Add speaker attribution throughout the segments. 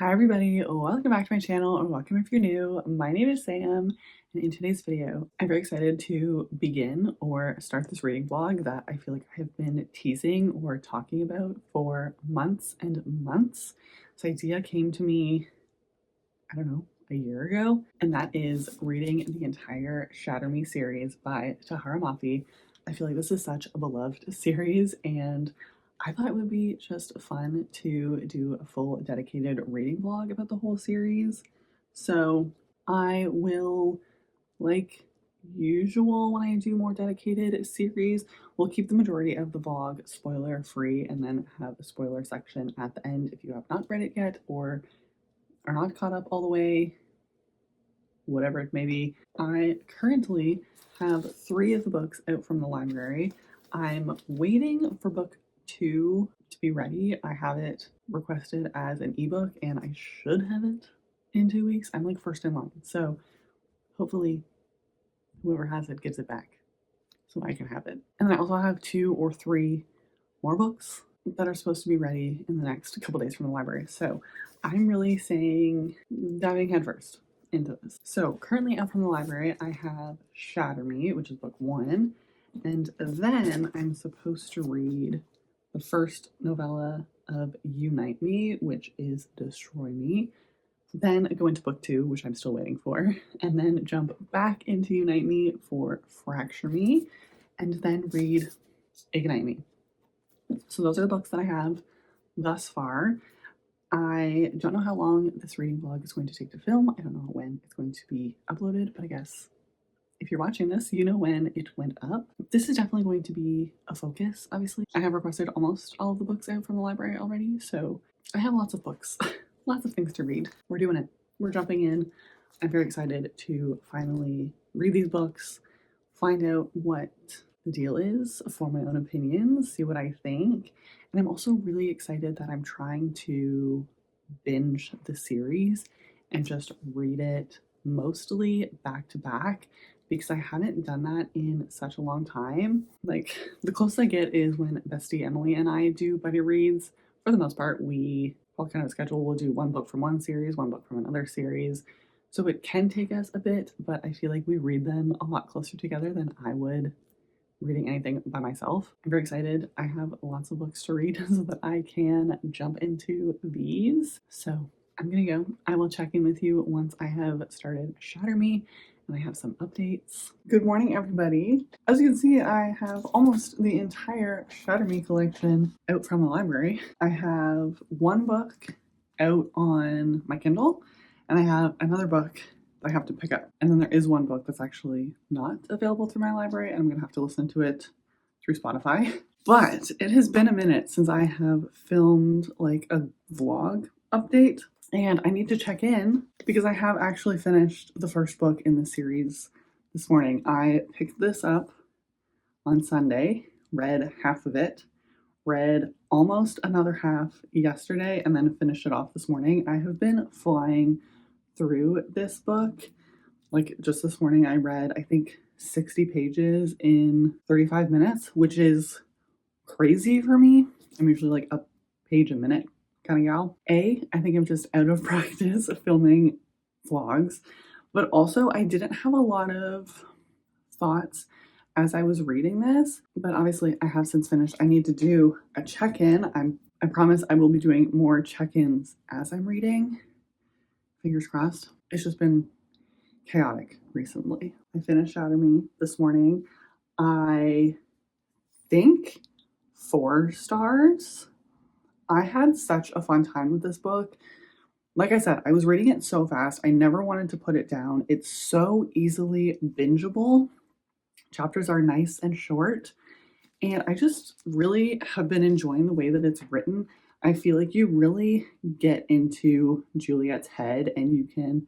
Speaker 1: Hi everybody, welcome back to my channel, or welcome if you're new. My name is Sam, and in today's video, I'm very excited to begin or start this reading vlog that I feel like I have been teasing or talking about for months and months. This idea came to me, I don't know, a year ago, and that is reading the entire Shatter Me series by Tahereh Mafi. I feel like this is such a beloved series, and I thought it would be just fun to do a full dedicated reading vlog about the whole series. So I will, like usual when I do more dedicated series, we'll keep the majority of the vlog spoiler free and then have a spoiler section at the end if you have not read it yet or are not caught up all the way, whatever it may be. I currently have 3 of the books out from the library. I'm waiting for book 2 to be ready. I have it requested as an ebook and I should have it in 2 weeks. I'm like first in line, so hopefully whoever has it gives it back so I can have it. And then I also have 2 or 3 more books that are supposed to be ready in the next couple days from the library. So I'm really saying diving headfirst into this. So currently out from the library, I have Shatter Me, which is book 1, and then I'm supposed to read the first novella of Unite Me, which is Destroy Me. Then go into book 2, which I'm still waiting for, and then jump back into Unite Me for Fracture Me, and then read Ignite Me. So those are the books that I have thus far. I don't know how long this reading vlog is going to take to film. I don't know when it's going to be uploaded, but I guess if you're watching this, you know when it went up. This is definitely going to be a focus, obviously. I have requested almost all of the books out from the library already, so I have lots of books, lots of things to read. We're doing it. We're jumping in. I'm very excited to finally read these books, find out what the deal is, form my own opinions, see what I think. And I'm also really excited that I'm trying to binge the series and just read it mostly back to back because I haven't done that in such a long time. Like, the closest I get is when bestie Emily and I do buddy reads. For the most part, we all kind of schedule, we'll do one book from one series, one book from another series. So it can take us a bit, but I feel like we read them a lot closer together than I would reading anything by myself. I'm very excited. I have lots of books to read so that I can jump into these. So I'm gonna go. I will check in with you once I have started Shatter Me and I have some updates. Good morning, everybody. As you can see, I have almost the entire Shatter Me collection out from the library. I have one book out on my Kindle and I have another book I have to pick up. And then there is one book that's actually not available through my library, and I'm gonna have to listen to it through Spotify. But it has been a minute since I have filmed like a vlog update, and I need to check in because I have actually finished the first book in the series this morning. I picked this up on Sunday, read half of it, read almost another half yesterday, and then finished it off this morning. I have been flying through this book. Like, just this morning I read, I think, 60 pages in 35 minutes, which is crazy for me. I'm usually like a page a minute kind of gal. I think I'm just out of practice filming vlogs, but also I didn't have a lot of thoughts as I was reading this, but obviously I have since finished. I need to do a check-in. I promise I will be doing more check-ins as I'm reading. Fingers crossed. It's just been chaotic recently. I finished Shatter Me this morning. I think 4 stars. I had such a fun time with this book. Like I said, I was reading it so fast. I never wanted to put it down. It's so easily bingeable. Chapters are nice and short. And I just really have been enjoying the way that it's written. I feel like you really get into Juliet's head, and you can,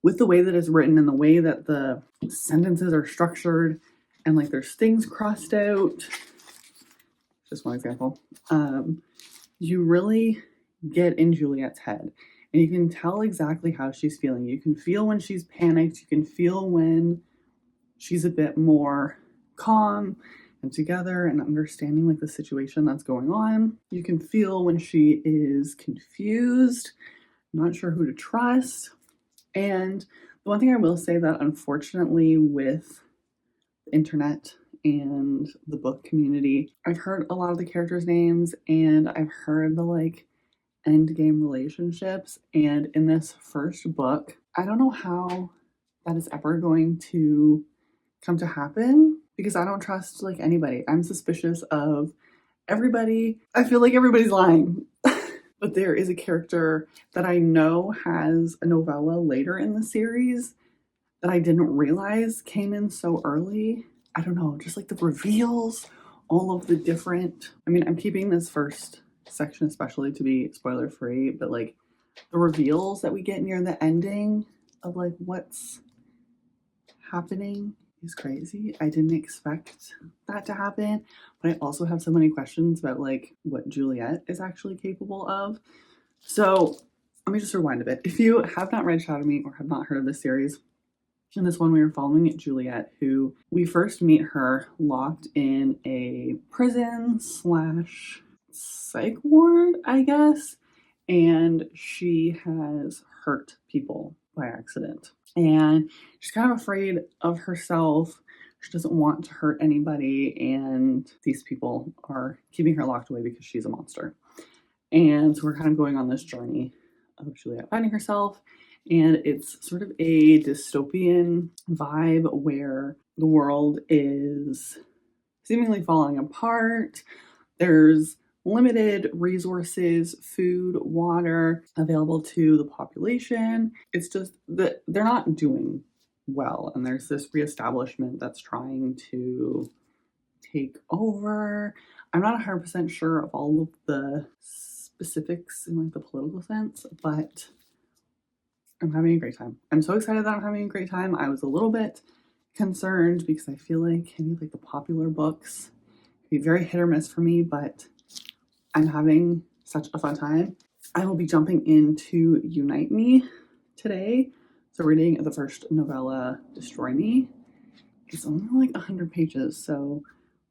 Speaker 1: with the way that it's written and the way that the sentences are structured, and like there's things crossed out, just one example, you really get in Juliet's head, and you can tell exactly how she's feeling. You can feel when she's panicked, you can feel when she's a bit more calm and together and understanding like the situation that's going on. You can feel when she is confused. I'm not sure who to trust. And the one thing I will say that unfortunately with the internet and the book community, I've heard a lot of the characters' names and I've heard the like end game relationships. And in this first book, I don't know how that is ever going to come to happen because I don't trust like anybody. I'm suspicious of everybody. I feel like everybody's lying. But there is a character that I know has a novella later in the series that I didn't realize came in so early. I don't know, just like the reveals, all of the different. I mean, I'm keeping this first section especially to be spoiler free, but like the reveals that we get near the ending of like what's happening is crazy. I didn't expect that to happen, but I also have so many questions about like what Juliet is actually capable of. So let me just rewind a bit. If you have not read Shatter Me or have not heard of this series, in this one we are following Juliet, who we first meet her locked in a prison slash psych ward, I guess, and she has hurt people by accident. And she's kind of afraid of herself. She doesn't want to hurt anybody, and these people are keeping her locked away because she's a monster. And so we're kind of going on this journey of Juliet finding herself. And it's sort of a dystopian vibe where the world is seemingly falling apart. There's limited resources, food, water available to the population. It's just that they're not doing well. And there's this reestablishment that's trying to take over. I'm not 100% sure of all of the specifics in like the political sense, but I'm having a great time. I'm so excited that I'm having a great time. I was a little bit concerned because I feel like any of like the popular books be very hit or miss for me, but I'm having such a fun time. I will be jumping into Unite Me today. So reading the first novella, Destroy Me. It's only like 100 pages, so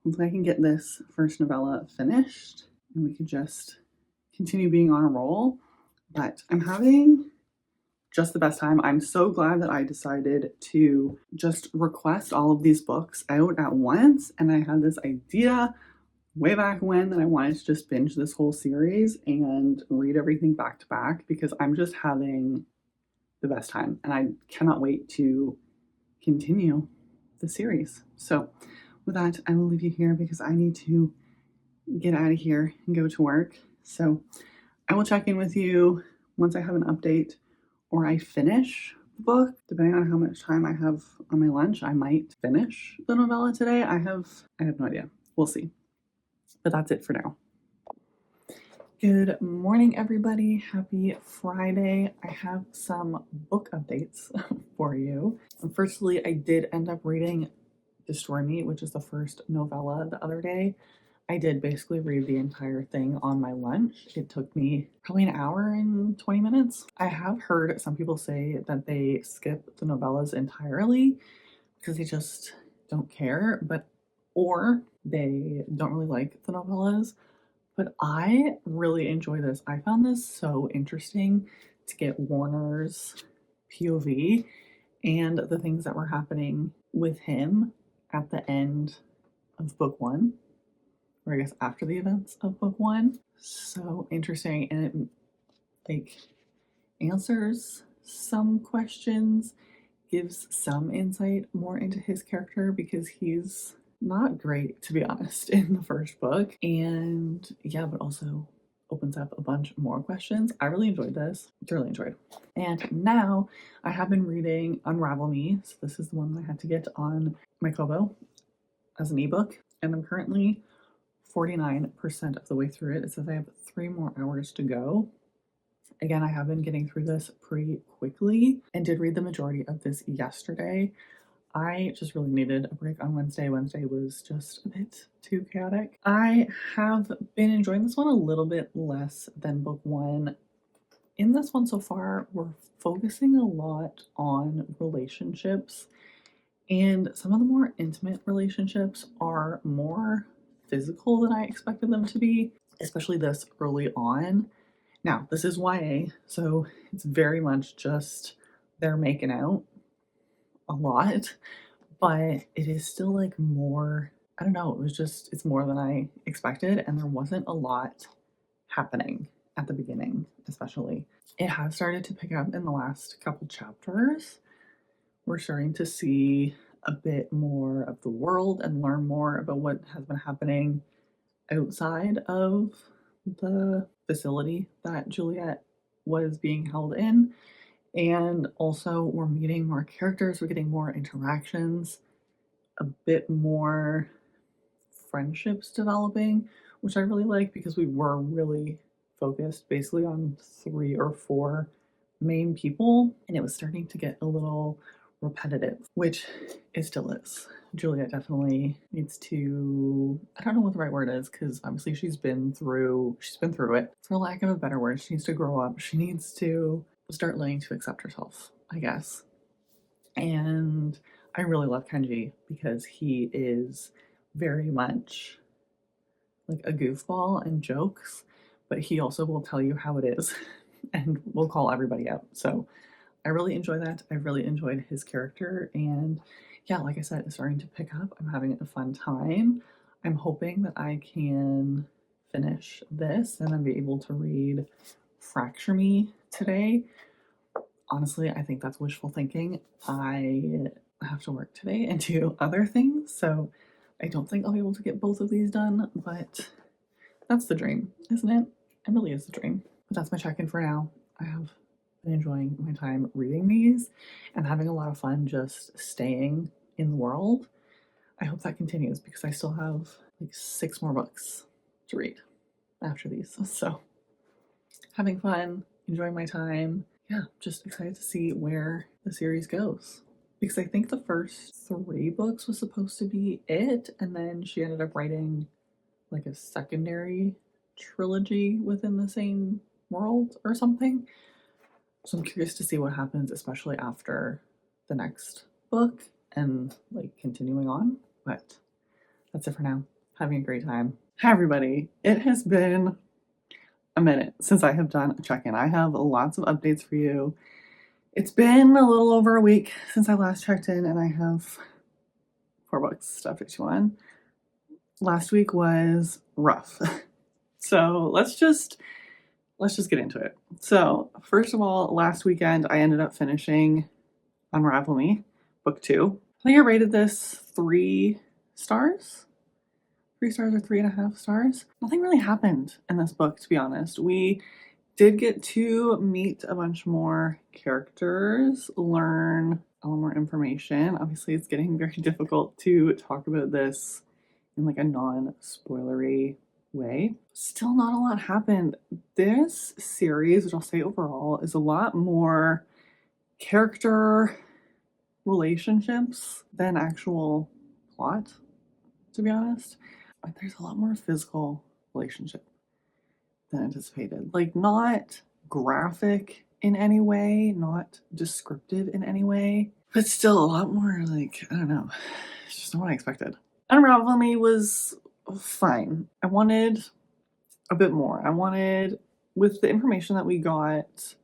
Speaker 1: hopefully I can get this first novella finished and we can just continue being on a roll. But I'm having just the best time. I'm so glad that I decided to just request all of these books out at once. And I had this idea way back when that I wanted to just binge this whole series and read everything back to back because I'm just having the best time. And I cannot wait to continue the series. So with that, I will leave you here because I need to get out of here and go to work. So I will check in with you once I have an update or I finish the book. Depending on how much time I have on my lunch, I might finish the novella today. I have no idea. We'll see. But that's it for now. Good morning, everybody. Happy Friday. I have some book updates for you. Firstly, I did end up reading Destroy Me, which is the first novella the other day. I did basically read the entire thing on my lunch. It took me probably an hour and 20 minutes. I have heard some people say that they skip the novellas entirely because they just don't care, or they don't really like the novellas. But I really enjoy this. I found this so interesting to get Warner's POV and the things that were happening with him at the end of book one, or I guess after the events of book one. So interesting, and it like answers some questions, gives some insight more into his character because he's not great, to be honest, in the first book. And yeah, but also opens up a bunch more questions. I really enjoyed this. Thoroughly enjoyed. And now I have been reading Unravel Me. So this is the one that I had to get on my Kobo as an ebook. And I'm currently 49% of the way through it. It says I have 3 more hours to go. Again, I have been getting through this pretty quickly and did read the majority of this yesterday. I just really needed a break on Wednesday. Wednesday was just a bit too chaotic. I have been enjoying this one a little bit less than book one. In this one so far, we're focusing a lot on relationships, and some of the more intimate relationships are more physical than I expected them to be, especially this early on. Now, this is YA, so it's very much just they're making out a lot, but it is still like more, I don't know, it's more than I expected, and there wasn't a lot happening at the beginning, especially. It has started to pick up in the last couple chapters. We're starting to see a bit more of the world and learn more about what has been happening outside of the facility that Juliet was being held in. And also, we're meeting more characters, we're getting more interactions, a bit more friendships developing, which I really like because we were really focused basically on 3 or 4 main people, and it was starting to get a little repetitive, which it still is. Juliet definitely needs to, I don't know what the right word is, because obviously she's been through it. For lack of a better word, she needs to grow up. She needs to start learning to accept herself, I guess. And I really love Kenji because he is very much like a goofball and jokes, but he also will tell you how it is and will call everybody out. So I really enjoy that. I really enjoyed his character, and yeah, like I said, it's starting to pick up. I'm having a fun time. I'm hoping that I can finish this and then be able to read Fracture Me today. Honestly, I think that's wishful thinking. I have to work today and do other things, so I don't think I'll be able to get both of these done, but that's the dream, isn't it? It really is the dream. But that's my check-in for now. I have been enjoying my time reading these and having a lot of fun just staying in the world. I hope that continues because I still have like 6 more books to read after these. So having fun, enjoying my time. Yeah, just excited to see where the series goes. Because I think the first 3 books was supposed to be it, and then she ended up writing like a secondary trilogy within the same world or something. So I'm curious to see what happens, especially after the next book and like continuing on. But that's it for now. Having a great time. Hi everybody. It has been a minute since I have done a check-in. I have lots of updates for you. It's been a little over a week since I last checked in, and I have 4 books to update you on. Last week was rough. So let's just get into it. So first of all, last weekend I ended up finishing Unravel Me, book 2. I think I rated this 3 stars. 3 stars or 3.5 stars. Nothing really happened in this book, to be honest. We did get to meet a bunch more characters, learn a little more information. Obviously, it's getting very difficult to talk about this in like a non-spoilery way. Still not a lot happened. This series, which I'll say overall, is a lot more character relationships than actual plot, to be honest. But there's a lot more physical relationship than anticipated. Like, not graphic in any way, not descriptive in any way, but still a lot more like, I don't know, it's just not what I expected. Unravel Me was fine. I wanted a bit more. I wanted, with the information that we got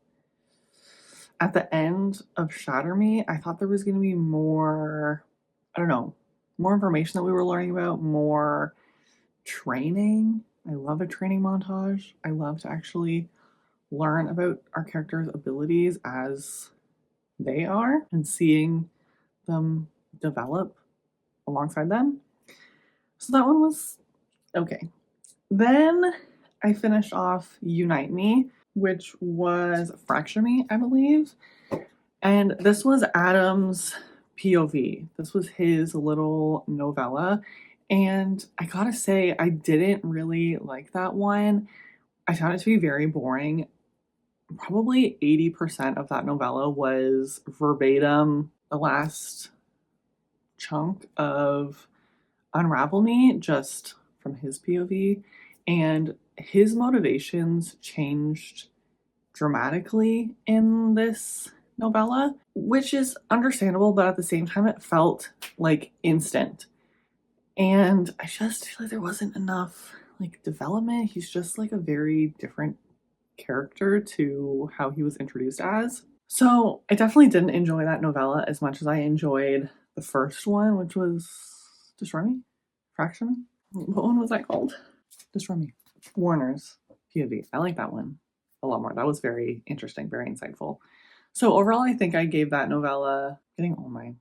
Speaker 1: at the end of Shatter Me, I thought there was going to be more, I don't know, more information that we were learning about, more training. I love a training montage. I love to actually learn about our characters' abilities as they are and seeing them develop alongside them. So that one was okay. Then I finished off Unite Me, which was Fracture Me, I believe. And this was Adam's POV. This was his little novella. And I gotta say, I didn't really like that one. I found it to be very boring. Probably 80% of that novella was verbatim the last chunk of Unravel Me, just from his POV. And his motivations changed dramatically in this novella, which is understandable, but at the same time, it felt like instant. And I just feel like there wasn't enough like development. He's just like a very different character to how he was introduced as. So I definitely didn't enjoy that novella as much as I enjoyed the first one, which was Destroy Me? Fraction? What one was that called? Destroy Me. Warner's POV. I like that one a lot more. That was very interesting, very insightful. So overall, I think I gave that novella, getting all my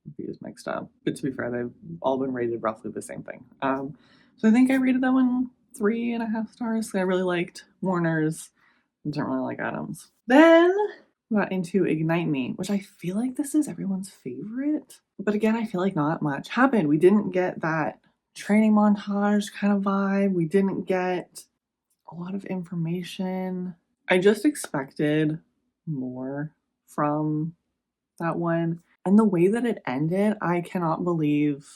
Speaker 1: reviews mixed up, but to be fair, they've all been rated roughly the same thing. So I think I rated that one 3.5 stars. I really liked Warner's. Didn't really like Adams. Then we got into Ignite Me, which I feel like this is everyone's favorite. But again, I feel like not much happened. We didn't get that training montage kind of vibe. We didn't get a lot of information. I just expected more from that one. And the way that it ended, I cannot believe,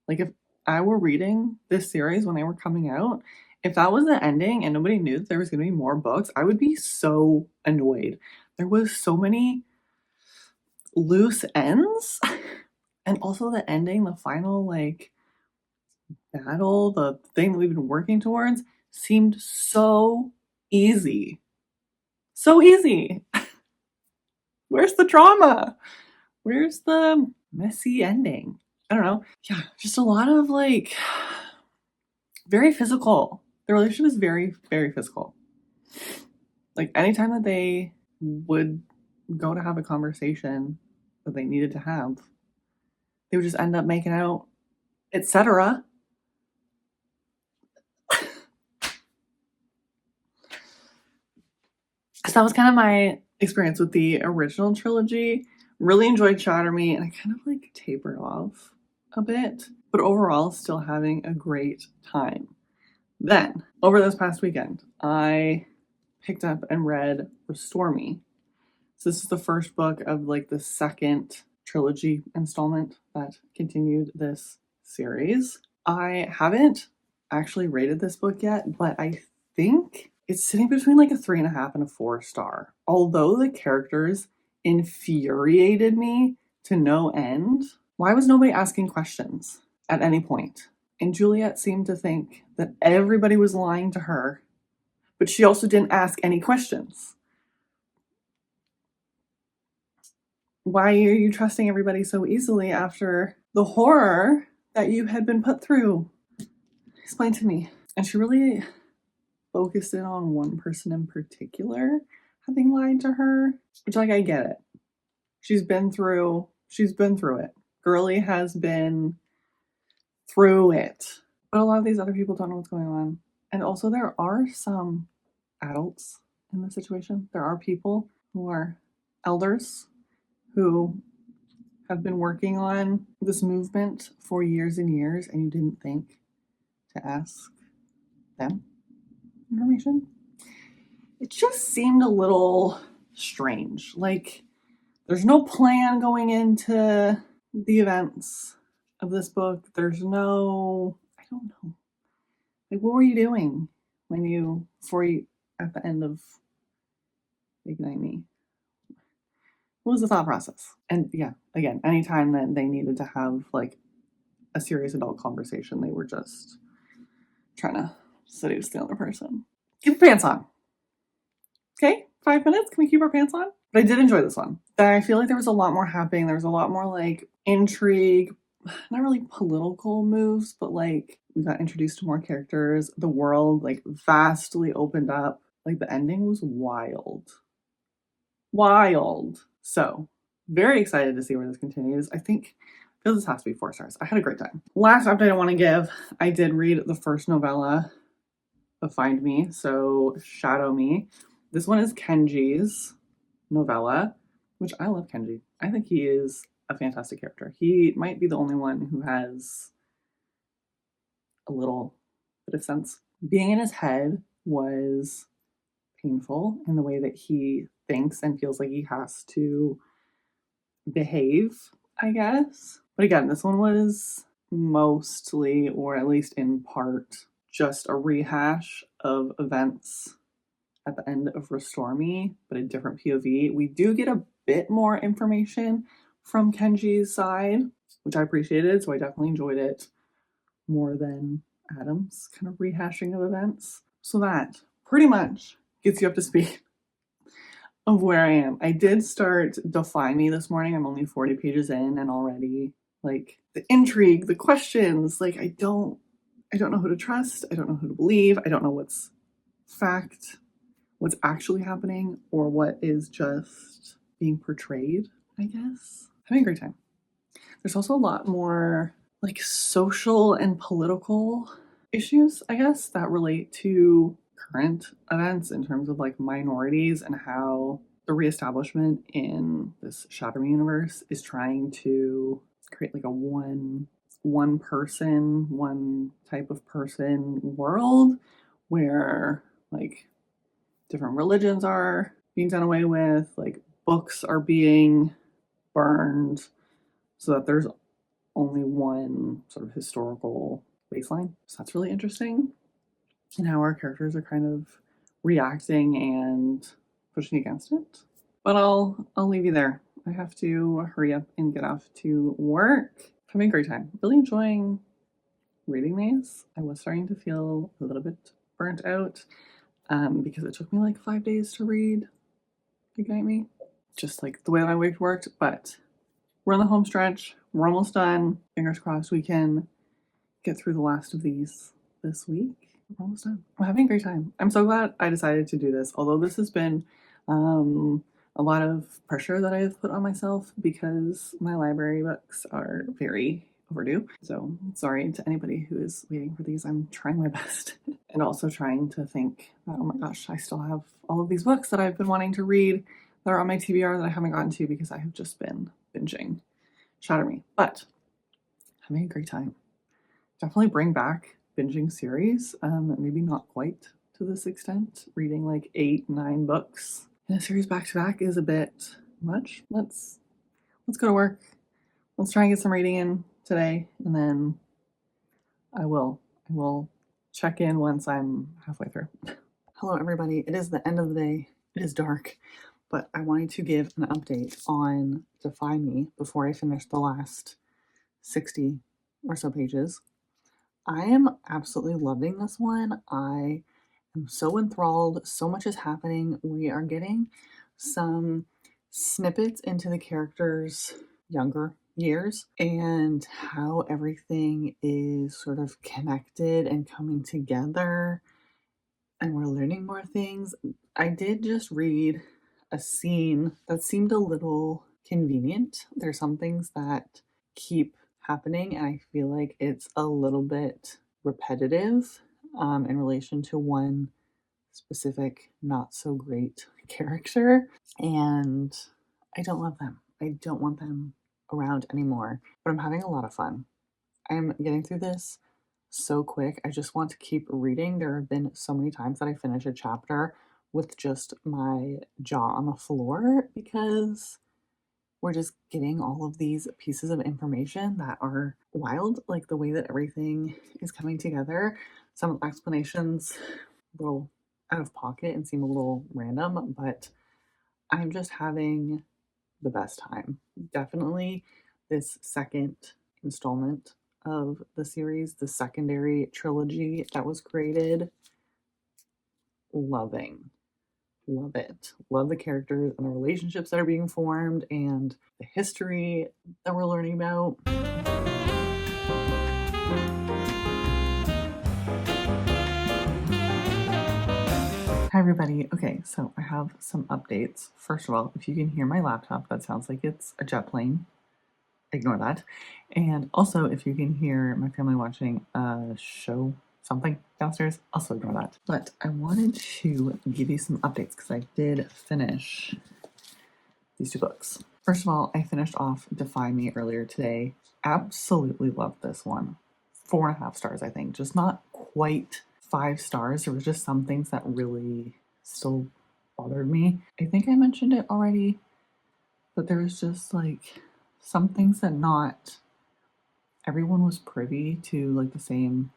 Speaker 1: like, if I were reading this series when they were coming out, if that was the ending and nobody knew that there was going to be more books, I would be so annoyed. There was so many loose ends. And also the ending, the final, like, battle, the thing that we've been working towards seemed so easy. So easy. Where's the drama? Where's the messy ending? I don't know. Yeah, just a lot of like very physical. The relationship is very, very physical. Like anytime that they would go to have a conversation that they needed to have, they would just end up making out, etc. So that was kind of my experience with the original trilogy. Really enjoyed Shatter Me, and I kind of like tapered off a bit, but overall still having a great time. Then, over this past weekend, I picked up and read Restore Me. So this is the first book of like the second trilogy installment that continued this series. I haven't actually rated this book yet, but I think it's sitting between like a 3.5 and a 4 star. Although the characters infuriated me to no end, why was nobody asking questions at any point? And Juliet seemed to think that everybody was lying to her, but she also didn't ask any questions. Why are you trusting everybody so easily after the horror that you had been put through? Explain to me. And she really focused in on one person in particular having lied to her, which, like, I get it. She's been through it. Girly has been through it. But a lot of these other people don't know what's going on. And also there are some adults in this situation. There are people who are elders who have been working on this movement for years and years, and you didn't think to ask them information. It just seemed a little strange. Like, there's no plan going into the events of this book. There's no, I don't know. Like, what were you doing at the end of Ignite Me? What was the thought process? And yeah, again, anytime that they needed to have like a serious adult conversation, they were just trying to seduce the other person. Keep your pants on. Okay, 5 minutes. Can we keep our pants on? But I did enjoy this one. I feel like there was a lot more happening. There was a lot more like intrigue, not really political moves, but like we got introduced to more characters. The world like vastly opened up. Like the ending was wild. Wild. So, very excited to see where this continues. I feel this has to be 4 stars. I had a great time. Last update I want to give, I did read the first novella of Find Me, so Shadow Me. This one is Kenji's novella, which I love Kenji. I think he is a fantastic character. He might be the only one who has a little bit of sense. Being in his head was painful in the way that he thinks and feels like he has to behave, I guess. But again, this one was mostly, or at least in part, just a rehash of events at the end of Restore Me, but a different POV. We do get a bit more information from Kenji's side, which I appreciated, so I definitely enjoyed it more than Adam's kind of rehashing of events. So that pretty much gets you up to speed of where I am. I did start Defy Me this morning. I'm only 40 pages in and already like the intrigue, the questions, like I don't know who to trust. I don't know who to believe. I don't know what's fact, what's actually happening, or what is just being portrayed, I guess. Having a great time. There's also a lot more like social and political issues, I guess, that relate to current events in terms of like minorities and how the reestablishment in this Shatter Me universe is trying to create like a one person, one type of person world where like different religions are being done away with, like books are being burned so that there's only one sort of historical baseline. So that's really interesting. And how our characters are kind of reacting and pushing against it. But I'll leave you there. I have to hurry up and get off to work. Having a great time. Really enjoying reading these. I was starting to feel a little bit burnt out because it took me like 5 days to read Ignite Me. Just like the way my week worked, but we're on the home stretch. We're almost done. Fingers crossed we can get through the last of these this week. We're almost done. I'm having a great time. I'm so glad I decided to do this, although this has been a lot of pressure that I've put on myself because my library books are very overdue. So sorry to anybody who is waiting for these. I'm trying my best and also trying to think that, oh my gosh, I still have all of these books that I've been wanting to read that are on my TBR that I haven't gotten to because I have just been binging Shatter Me. But having a great time. Definitely bring back binging series. Maybe not quite to this extent. Reading like 8-9 books in a series back to back is a bit much. Let's go to work. Let's try and get some reading in today, and then I will check in once I'm halfway through. Hello everybody. It is the end of the day. It is dark, but I wanted to give an update on Defy Me before I finish the last 60 or so pages. I am absolutely loving this one. I am so enthralled. So much is happening. We are getting some snippets into the characters' younger years and how everything is sort of connected and coming together. And we're learning more things. I did just read a scene that seemed a little convenient. There's some things that keep happening, and I feel like it's a little bit repetitive in relation to one specific not so great character, and I don't love them. I don't want them around anymore, but I'm having a lot of fun. I'm getting through this so quick. I just want to keep reading. There have been so many times that I finish a chapter with just my jaw on the floor because we're just getting all of these pieces of information that are wild, like the way that everything is coming together. Some of the explanations a little out of pocket and seem a little random, but I'm just having the best time. Definitely this second installment of the series, the secondary trilogy that was created. Love it. Love the characters and the relationships that are being formed and the history that we're learning about. Hi everybody. Okay, so I have some updates. First of all, if you can hear my laptop, that sounds like it's a jet plane. Ignore that. And also, if you can hear my family watching a show, something downstairs, also ignore that. But I wanted to give you some updates because I did finish these 2 books. First of all, I finished off Defy Me earlier today. Absolutely loved this one. 4.5 stars, I think. Just not quite 5 stars. There was just some things that really still bothered me. I think I mentioned it already, but there was just like some things that not everyone was privy to, like the same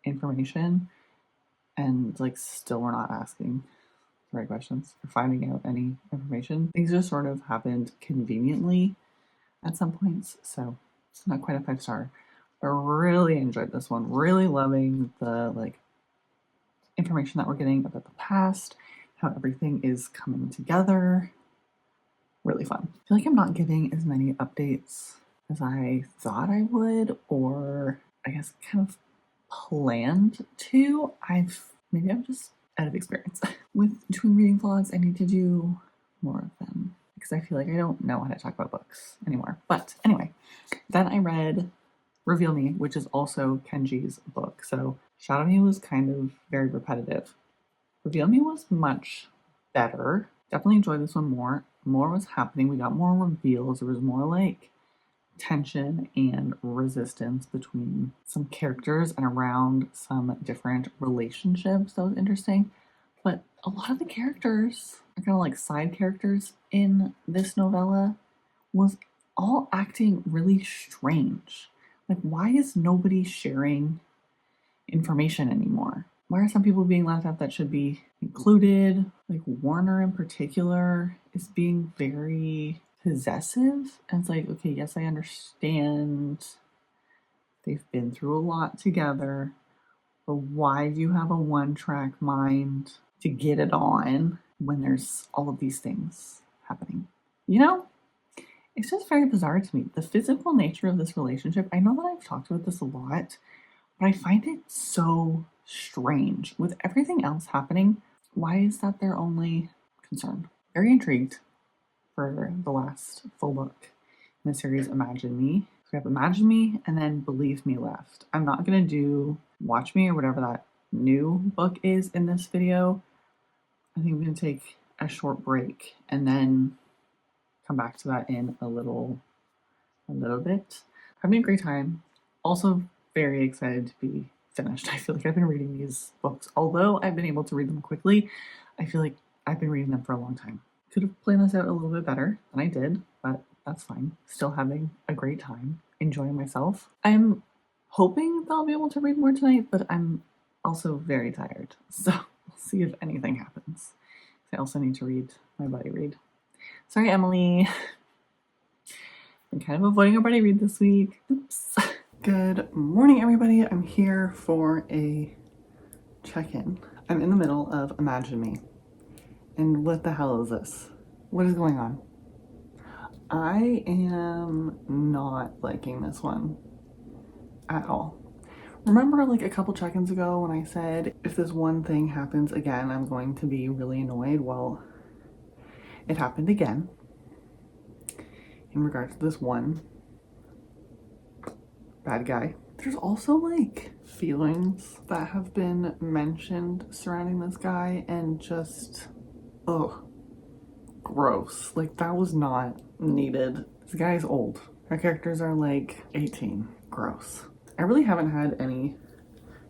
Speaker 1: information, and like still we're not asking the right questions or finding out any information. Things just sort of happened conveniently at some points, so it's not quite a 5 star. I really enjoyed this one. Really loving the like information that we're getting about the past, how everything is coming together. Really fun. I feel like I'm not getting as many updates as I thought I would, or I guess kind of planned to. Maybe I'm just out of experience. With doing reading vlogs, I need to do more of them because I feel like I don't know how to talk about books anymore. But anyway, then I read Reveal Me, which is also Kenji's book. So Shadow Me was kind of very repetitive. Reveal Me was much better. Definitely enjoyed this one more. More was happening. We got more reveals. There was more like tension and resistance between some characters and around some different relationships. That was interesting. But a lot of the characters are kind of like side characters in this novella was all acting really strange. Like, why is nobody sharing information anymore? Why are some people being left out that should be included? Like Warner in particular is being very possessive. And it's like, okay, yes, I understand they've been through a lot together, but why do you have a one-track mind to get it on when there's all of these things happening? You know? It's just very bizarre to me. The physical nature of this relationship, I know that I've talked about this a lot, but I find it so strange. With everything else happening, why is that their only concern? Very intrigued for the last full book in the series, Imagine Me. So we have Imagine Me and then Believe Me left. I'm not going to do Watch Me or whatever that new book is in this video. I think I'm going to take a short break and then come back to that in a little bit. Having a great time. Also very excited to be finished. I feel like I've been reading these books. Although I've been able to read them quickly, I feel like I've been reading them for a long time. Could have planned this out a little bit better than I did, but that's fine. Still having a great time, enjoying myself. I'm hoping that I'll be able to read more tonight, but I'm also very tired. So we'll see if anything happens. I also need to read my buddy read. Sorry, Emily. I'm kind of avoiding a buddy read this week. Oops. Good morning, everybody. I'm here for a check-in. I'm in the middle of Imagine Me. And what the hell is this? What is going on? I am not liking this one at all. Remember like a couple check-ins ago when I said if this one thing happens again, I'm going to be really annoyed? Well, it happened again in regards to this one bad guy. There's also like feelings that have been mentioned surrounding this guy and just, ugh, gross. Like that was not needed. This guy's old. Our characters are like 18. Gross. I really haven't had any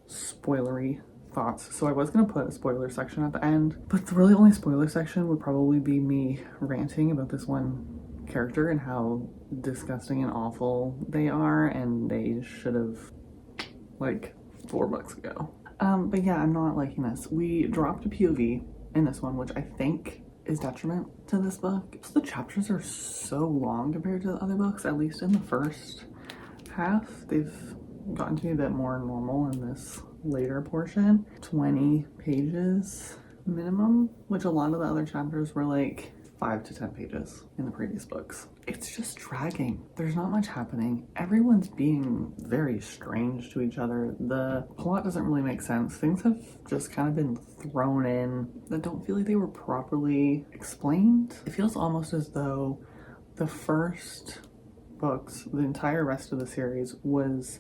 Speaker 1: spoilery thoughts, so I was gonna put a spoiler section at the end, but the really only spoiler section would probably be me ranting about this one character and how disgusting and awful they are, and they should have like 4 books ago. But yeah, I'm not liking this. We dropped a POV in this one, which I think is detriment to this book. So the chapters are so long compared to the other books, at least in the first half. They've gotten to be a bit more normal in this later portion. 20 pages minimum, which a lot of the other chapters were like 5 to 10 pages in the previous books. It's just dragging. There's not much happening. Everyone's being very strange to each other. The plot doesn't really make sense. Things have just kind of been thrown in that don't feel like they were properly explained. It feels almost as though the first books, the entire rest of the series, was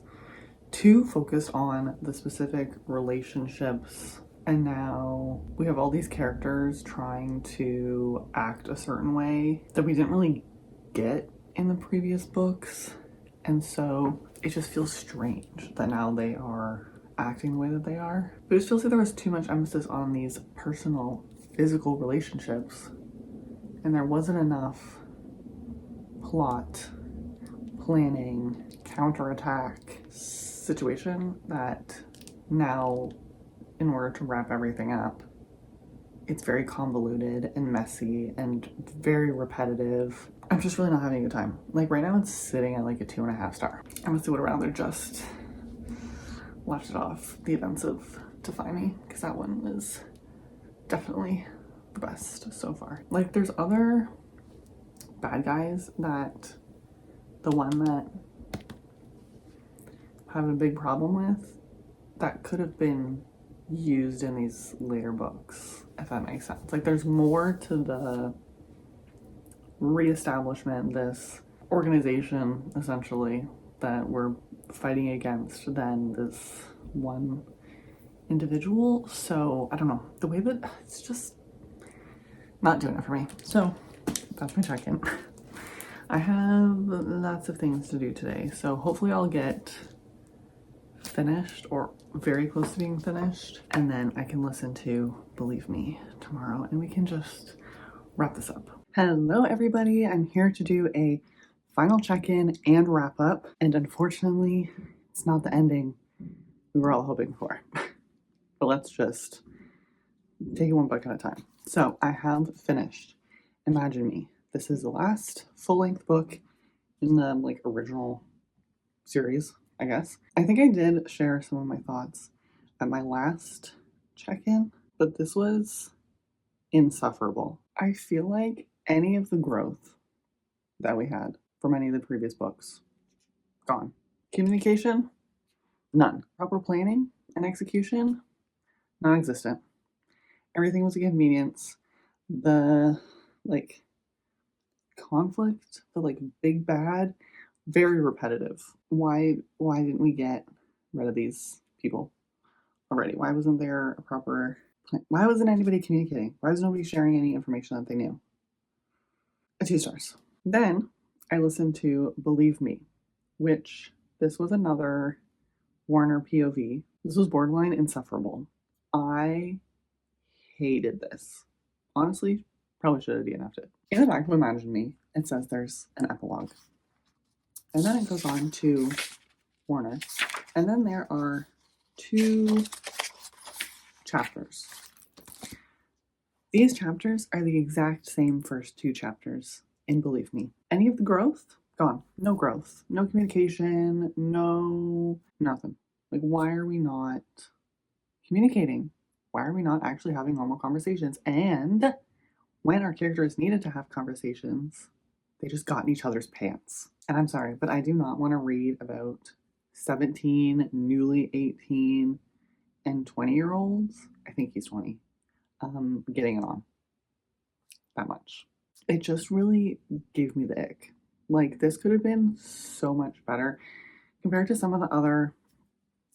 Speaker 1: too focused on the specific relationships, and now we have all these characters trying to act a certain way that we didn't really get in the previous books, and so it just feels strange that now they are acting the way that they are. But it just feels like there was too much emphasis on these personal, physical relationships, and there wasn't enough plot, planning, counterattack situation that now, in order to wrap everything up, it's very convoluted and messy and very repetitive. I'm just really not having a good time. Like right now it's sitting at like a 2.5 star. I'm gonna see what around there just left it off. The Events of Define Me, because that one was definitely the best so far. Like, there's other bad guys that the one that I have a big problem with that could have been used in these later books, if that makes sense. Like, there's more to the reestablishment, this organization essentially that we're fighting against than this one individual. So I don't know, the way that it's just not doing it for me. So that's my check-in. I have lots of things to do today, so hopefully I'll get finished or very close to being finished, and then I can listen to Believe Me tomorrow and we can just wrap this up. Hello everybody, I'm here to do a final check-in and wrap up, and unfortunately it's not the ending we were all hoping for. But let's just take it one book at a time. So I have finished Imagine Me. This is the last full-length book in the like original series, I guess. I think I did share some of my thoughts at my last check-in, but this was insufferable. I feel like any of the growth that we had from any of the previous books, gone. Communication, none. Proper planning and execution, non-existent. Everything was a convenience. The like conflict, the like big bad, very repetitive. Why didn't we get rid of these people already? Why wasn't there a proper plan? Why wasn't anybody communicating? Why was nobody sharing any information that they knew? 2 stars. Then I listened to Believe Me, which this was another Warner POV. This was borderline insufferable. I hated this. Honestly, probably should have DNF'd it. In the back of Imagine Me, it says there's an epilogue. And then it goes on to Warner. And then there are 2 chapters. These chapters are the exact same first 2 chapters in Believe Me. Any of the growth? Gone. No growth. No communication. No nothing. Like, why are we not communicating? Why are we not actually having normal conversations? And when our characters needed to have conversations, they just got in each other's pants. And I'm sorry, but I do not want to read about 17, newly 18, and 20-year-olds. I think he's 20. Getting it on that much. It just really gave me the ick. Like, this could have been so much better compared to some of the other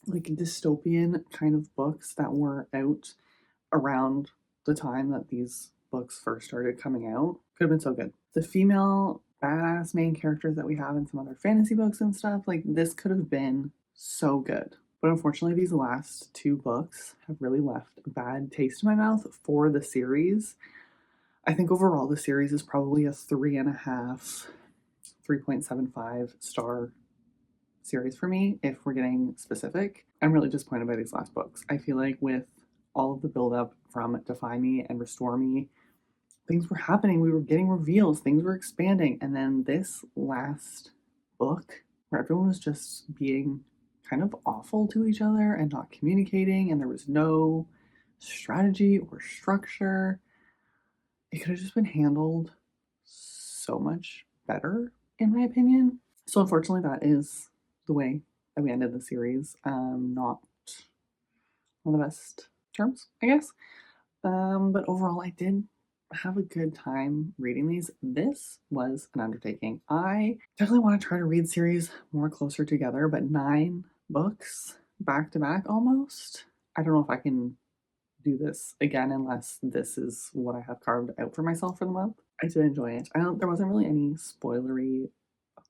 Speaker 1: like dystopian kind of books that were out around the time that these books first started coming out. Could have been so good. The female badass main characters that we have in some other fantasy books and stuff, like, this could have been so good. But unfortunately, these last 2 books have really left a bad taste in my mouth for the series. I think overall the series is probably a 3.5, 3.75 star series for me, if we're getting specific. I'm really disappointed by these last books. I feel like with all of the build-up from Defy Me and Restore Me, things were happening, we were getting reveals, things were expanding, and then this last book, where everyone was just being kind of awful to each other and not communicating, and there was no strategy or structure. It could have just been handled so much better, in my opinion. So unfortunately, that is the way that we ended the series. Not one of the best terms, I guess. But overall, I did have a good time reading these. This was an undertaking. I definitely want to try to read series more closer together, but 9 books back to back almost. I don't know if I can do this again unless this is what I have carved out for myself for the month. I did enjoy it. There wasn't really any spoilery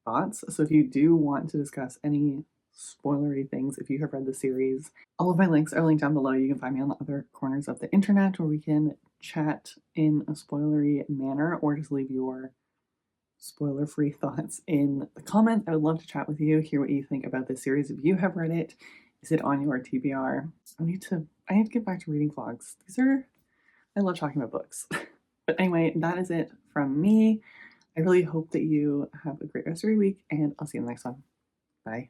Speaker 1: thoughts, so if you do want to discuss any spoilery things, if you have read the series, all of my links are linked down below. You can find me on the other corners of the internet where we can chat in a spoilery manner, or just leave your spoiler-free thoughts in the comments. I would love to chat with you, hear what you think about this series. If you have read it, is it on your TBR? I need to get back to reading vlogs. I love talking about books. But anyway, that is it from me. I really hope that you have a great rest of your week, and I'll see you in the next one. Bye.